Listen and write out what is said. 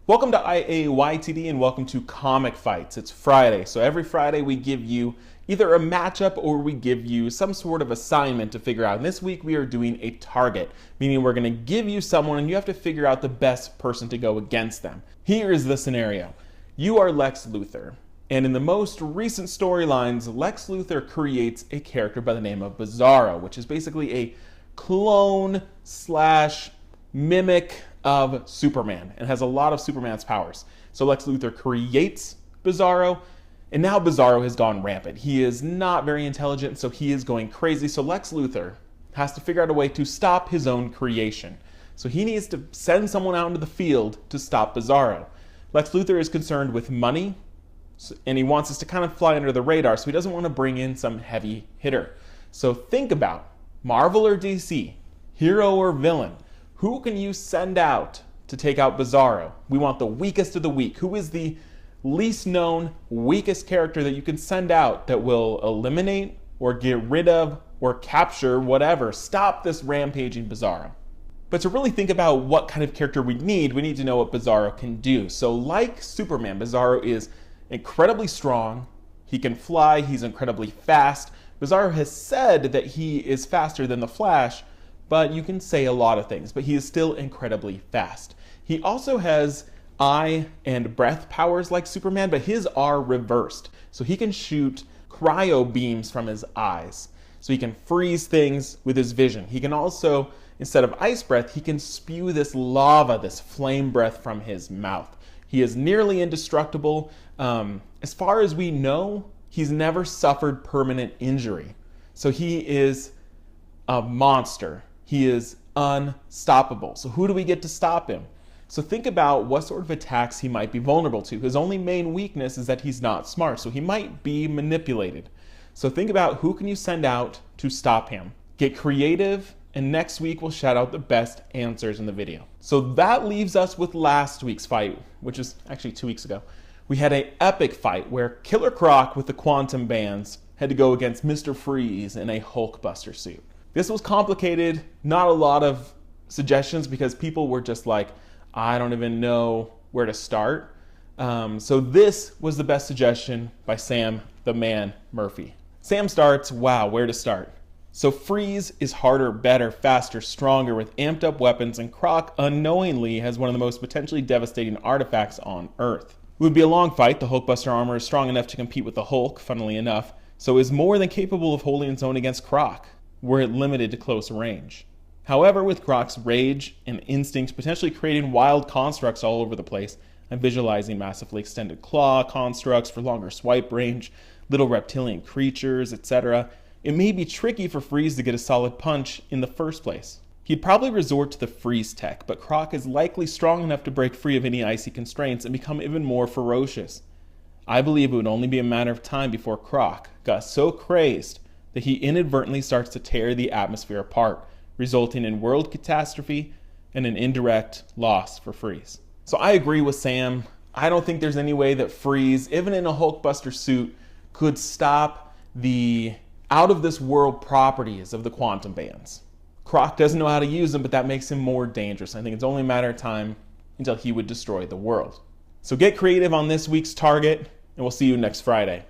Welcome to IAYTD and welcome to Comic Fights. It's Friday, so every Friday we give you either a matchup or we give you some sort of assignment to figure out. And this week we are doing a target, meaning we're going to give you someone and you have to figure out the best person to go against them. Here is the scenario. You are Lex Luthor, and in the most recent storylines, Lex Luthor creates a character by the name of Bizarro, which is basically a clone slash mimic of Superman and has a lot of Superman's powers. So Lex Luthor creates Bizarro, and now Bizarro has gone rampant. He is not very intelligent, so he is going crazy. So Lex Luthor has to figure out a way to stop his own creation. So he needs to send someone out into the field to stop Bizarro. Lex Luthor is concerned with money, and he wants us to kind of fly under the radar, so he doesn't want to bring in some heavy hitter. So think about Marvel or DC, hero or villain. Who can you send out to take out Bizarro? We want the weakest of the weak. Who is the least known, weakest character that you can send out that will eliminate or get rid of or capture whatever, stop this rampaging Bizarro? But to really think about what kind of character we need to know what Bizarro can do. So like Superman, Bizarro is incredibly strong. He can fly. He's incredibly fast. Bizarro has said that he is faster than the Flash, but you can say a lot of things, but he is still incredibly fast. He also has eye and breath powers like Superman, but his are reversed. So he can shoot cryo beams from his eyes. So he can freeze things with his vision. He can also, instead of ice breath, he can spew this lava, this flame breath from his mouth. He is nearly indestructible. As far as we know, he's never suffered permanent injury. So he is a monster. He is unstoppable. So who do we get to stop him? So think about what sort of attacks he might be vulnerable to. His only main weakness is that he's not smart, so he might be manipulated. So think about who can you send out to stop him. Get creative, and next week we'll shout out the best answers in the video. So that leaves us with last week's fight, which is actually 2 weeks ago. We had an epic fight where Killer Croc with the quantum bands had to go against Mr. Freeze in a Hulkbuster suit. This was complicated, not a lot of suggestions because people were just like, I don't even know where to start. So this was the best suggestion by Sam the Man Murphy. Sam starts, wow, where to start? So Freeze is harder, better, faster, stronger with amped up weapons, and Croc unknowingly has one of the most potentially devastating artifacts on Earth. It would be a long fight. The Hulkbuster armor is strong enough to compete with the Hulk, funnily enough, so is more than capable of holding its own against Croc, were it limited to close range. However, with Croc's rage and instinct potentially creating wild constructs all over the place, I'm visualizing massively extended claw constructs for longer swipe range, little reptilian creatures, etc., it may be tricky for Freeze to get a solid punch in the first place. He'd probably resort to the freeze tech, but Croc is likely strong enough to break free of any icy constraints and become even more ferocious. I believe it would only be a matter of time before Croc got so crazed that he inadvertently starts to tear the atmosphere apart, resulting in world catastrophe and an indirect loss for Freeze. So I agree with Sam. I don't think there's any way that Freeze, even in a Hulkbuster suit, could stop the out-of-this-world properties of the quantum bands. Croc doesn't know how to use them, but that makes him more dangerous. I think it's only a matter of time until he would destroy the world. So get creative on this week's target, and we'll see you next Friday.